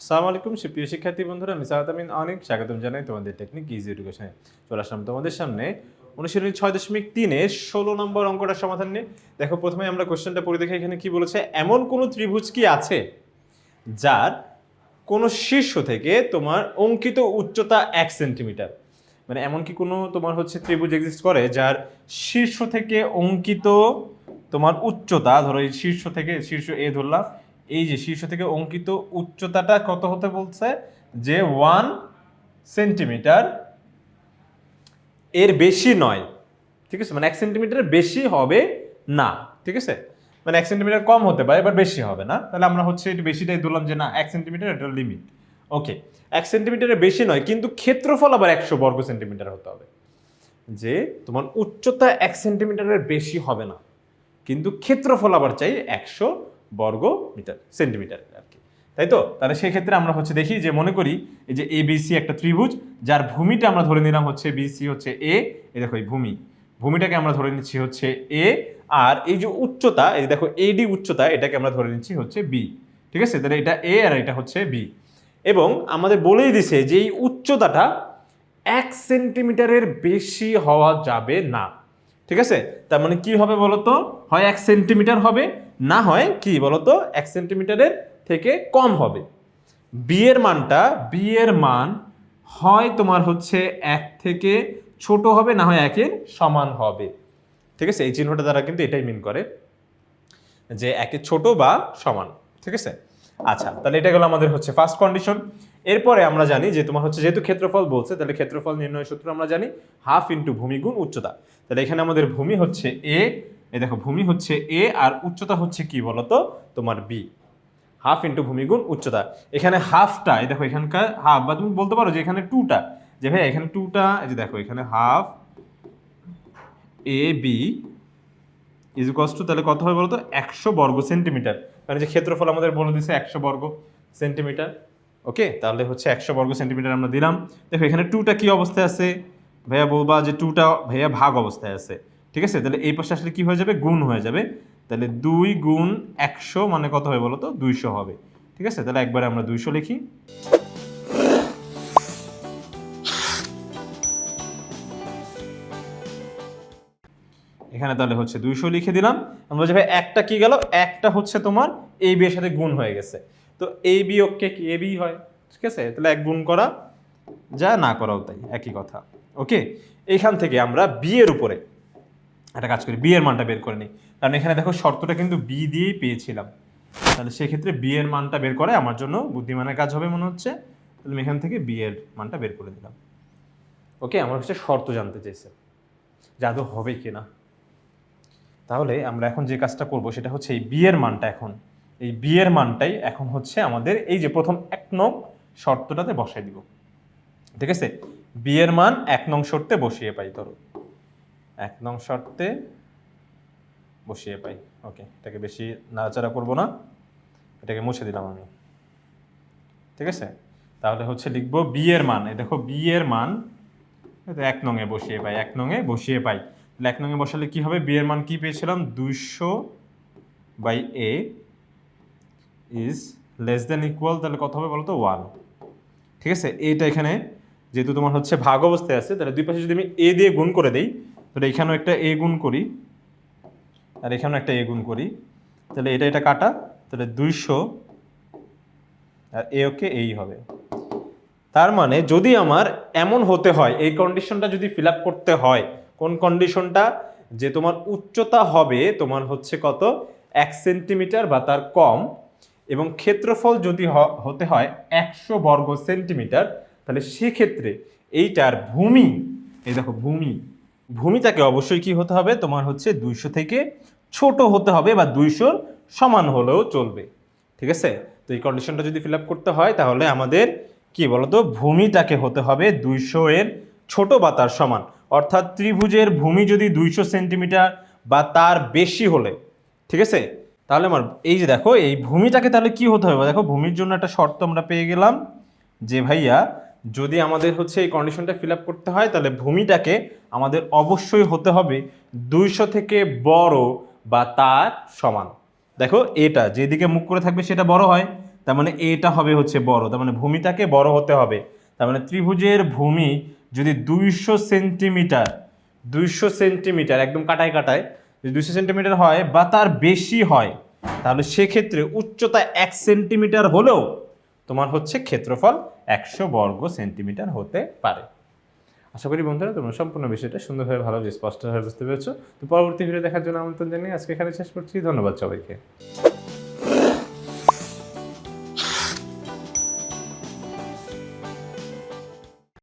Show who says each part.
Speaker 1: আসসালামু আলাইকুম সুপ্রিয় শিক্ষার্থী বন্ধুরা, আমি সাহাদ আমিন অনেক স্বাগতম জানাই তোমাদের টেকনিক ইজি এডুকেশনে। চলে আসলাম তোমাদের সামনে অনুশীলনী 6.3 16 নম্বর অঙ্কটার সমাধান নিয়ে। দেখো, প্রথমে আমরা কোশ্চেনটা পড়ে দেখি এখানে কি বলেছে। এমন কোন ত্রিভুজ কি আছে যার কোন শীর্ষ থেকে তোমার অঙ্কিত উচ্চতা 1 সেন্টিমিটার? মানে এমন কি কোনো তোমার হচ্ছে ত্রিভুজ এক্সিস্ট করে যার শীর্ষ থেকে অঙ্কিত তোমার উচ্চতা, ধরো এই শীর্ষ থেকে, শীর্ষ এ ধরলাম, এই যে শীর্ষ থেকে অঙ্কিত উচ্চতাটা কত হতে বলছে, যে 1 সেন্টিমিটার এর বেশি নয়। ঠিক আছে, মানে 1 সেন্টিমিটারের বেশি হবে না। ঠিক আছে, মানে 1 সেন্টিমিটার কম হতে পারে, এবার বেশি হবে না। তাহলে আমরা হচ্ছে একটু বেশিটাই ধরলাম যে না 1 সেন্টিমিটার এটা লিমিট। ওকে, 1 সেন্টিমিটারের বেশি নয়, কিন্তু ক্ষেত্রফল আবার 100 বর্গ সেন্টিমিটার হতে হবে। যে তোমার উচ্চতা 1 সেন্টিমিটারের বেশি হবে না, কিন্তু ক্ষেত্রফল আবার চাই 100 বর্গ মিটার সেন্টিমিটার আর কি, তাই তো? তাহলে সেই ক্ষেত্রে আমরা হচ্ছে দেখি যে, মনে করি এই যে এবিসি একটা ত্রিভুজ, যার ভূমিটা আমরা ধরে নিলাম হচ্ছে বিসি হচ্ছে এ। এই দেখো এই ভূমিটাকে আমরা ধরে নিচ্ছি হচ্ছে এ, আর এই যে উচ্চতা, এই দেখো এডি উচ্চতা, এটাকে আমরা ধরে নিচ্ছি হচ্ছে বি। ঠিক আছে, তাহলে এটা এ আর এটা হচ্ছে বি। এবং আমাদের বলেই দিছে যে এই উচ্চতাটা 1 সেন্টিমিটারের বেশি হওয়া যাবে না। ঠিক আছে, তার মানে কি হবে বলতো, হয় 1 সেন্টিমিটার হবে, না হয় কি বলতো 1 সেন্টিমিটারের থেকে কম হবে। বি এর মান হয় তোমার হচ্ছে 1 থেকে ছোট হবে, না হয় 1 এর সমান হবে। ঠিক আছে, এই চিহ্নটা দ্বারা কিন্তু এটাই মিন করে যে 1 এর ছোট বা সমান। ঠিক আছে, আচ্ছা, তাহলে এটা গেল আমাদের হচ্ছে ফার্স্ট কন্ডিশন। এরপরে আমরা জানি যে তোমার হচ্ছে যেহেতু ক্ষেত্রফল বলছে, তাহলে ক্ষেত্রফল নির্ণয় সূত্র আমরা জানি হাফ ইন্টু ভূমি গুণ উচ্চতা। তাহলে এখানে আমাদের ভূমি হচ্ছে এ, এই দেখো ভূমি হচ্ছে এ আর উচ্চতা হচ্ছে কি বলতো তোমার বি। হাফ ইন্টু ভূমি গুণ উচ্চতা। এখানে হাফটা, এই দেখো এখানকার হাফ, বা তুমি বলতে পারো যে এখানে টুটা, যে ভাই এখানে টুটা, এই যে দেখো এখানে half A B is equals to, তাহলে কত হবে বলতো 100 বর্গ সেন্টিমিটার। মানে যে ক্ষেত্রফল আমাদের বলে দিছে 100 বর্গ সেন্টিমিটার। ওকে, তাহলে হচ্ছে 100 বর্গ সেন্টিমিটার আমরা দিলাম। দেখো এখানে টুটা কি অবস্থায় আছে, ভাইয়া বলবা যে টুটা ভাইয়া ভাগ অবস্থায় আছে। ঠিক আছে, তাহলে এই পাশে আসলে কি হয়ে যাবে, গুণ হয়ে যাবে। তাহলে 2 গুণ 100 মানে কত হবে বলতো 200 হবে। ঠিক আছে, তাহলে একবারে আমরা 200 লিখি। এখানে তাহলে হচ্ছে 200 লিখে দিলাম। আমরা যে ভাই একটা কি গেল, একটা হচ্ছে তোমার এই বি এর সাথে গুণ হয়ে গেছে, তো এই বিয়োগকে কি এ বি হয়। ঠিক আছে, তাহলে এক গুণ করা যা, না করাও তাই, একই কথা। ওকে, এইখান থেকে আমরা বি এর উপরে একটা কাজ করি, বি এর মানটা বের করে নিই। কারণ এখানে দেখো শর্তটা কিন্তু বি দিয়েই পেয়েছিলাম, তাহলে সেক্ষেত্রে বি এর মানটা বের করে আমার জন্য বুদ্ধিমানের কাজ হবে মনে হচ্ছে। তাহলে আমি এখান থেকে বি এর মানটা বের করে দিলাম। ওকে, আমার হচ্ছে শর্ত জানতে চাইছে যে আদৌ হবে কিনা। তাহলে আমরা এখন যে কাজটা করব সেটা হচ্ছে এই বি এর মানটা, এখন এই বি এর মানটাই এখন হচ্ছে আমাদের এই যে প্রথম 1 নং শর্তটাতে বসাই দিব। ঠিক আছে, বি এর মান 1 নং শর্তে বসিয়ে পাই, ধরো 1 নং শর্তে বসিয়ে পাই। ওকে, এটাকে বেশি নাড়াচাড়া করব না, এটাকে মুছে দিলাম আমি। ঠিক আছে, তাহলে হচ্ছে লিখবো বি এর মান, এই দেখো বি এর মান 1 নং এ বসিয়ে পাই, 1 নং এ বসিয়ে পাই। তাহলে 1 নং এ বসালে কি হবে, বি এর মান কি পেয়েছিলাম 200 by A is less than equal, তাহলে কত হবে বলতো 1। ঠিক আছে, এইটা এখানে যেহেতু তোমার হচ্ছে ভাগ অবস্থায় আছে, তাহলে দুই পাশে যদি আমি এ দিয়ে গুণ করে দেই, তাহলে এখানেও একটা এ গুণ করি আর এখানেও একটা এ গুণ করি, তাহলে এটা এটা কাটা, তাহলে 200 আর এ ওকে এই হবে। তার মানে যদি আমার এমন হতে হয়, এই কন্ডিশনটা যদি ফিল আপ করতে হয়, কোন কন্ডিশনটা, যে তোমার উচ্চতা হবে তোমার হচ্ছে কত 1 সেন্টিমিটার বা তার কম, এবং ক্ষেত্রফল যদি হতে হয় 100 বর্গ সেন্টিমিটার, তাহলে সেক্ষেত্রে এইটার ভূমি, এই দেখো ভূমিটাকে অবশ্যই কি হতে হবে তোমার হচ্ছে 200 থেকে ছোট হতে হবে, বা 200 সমান হলেও চলবে। ঠিক আছে, তো এই কন্ডিশনটা যদি ফিল আপ করতে হয় তাহলে আমাদের কি বলতো ভূমিটাকে হতে হবে 200 এর ছোট বা তার সমান। অর্থাৎ ত্রিভুজের ভূমি যদি 200 সেন্টিমিটার বা তার বেশি হলে, ঠিক আছে, তাহলে আমার এই যে দেখো এই ভূমিটাকে তাহলে কি হতে হবে, দেখো ভূমির জন্য একটা শর্ত আমরা পেয়ে গেলাম যে ভাইয়া যদি আমাদের হচ্ছে এই কন্ডিশনটা ফিল আপ করতে হয়, তাহলে ভূমিটাকে আমাদের অবশ্যই হতে হবে 200 থেকে বড় বা তার সমান। দেখো এটা যেদিকে মুখ করে থাকবে সেটা বড় হয়, তার মানে এটা হবে হচ্ছে বড়, তার মানে ভূমিটাকে বড় হতে হবে। তার মানে ত্রিভুজের ভূমি যদি 200 সেন্টিমিটার একদম কাটায় কাটায় যদি 200 সেন্টিমিটার হয় বা তার বেশি হয়, তাহলে সেক্ষেত্রে উচ্চতা 1 সেন্টিমিটার হলেও তোমার হচ্ছে ক্ষেত্রফল 100 বর্গ সেন্টিমিটার হতে পারে। আশা করি বন্ধুরা তোমরা সম্পূর্ণ বিষয়টা সুন্দরভাবে ভালোভাবে স্পষ্টভাবে বুঝতে পেরেছো। তো পরবর্তী ভিডিও দেখার জন্য আমন্ত্রণ জানিয়ে আজকে এখানে শেষ করছি। ধন্যবাদ সবাইকে।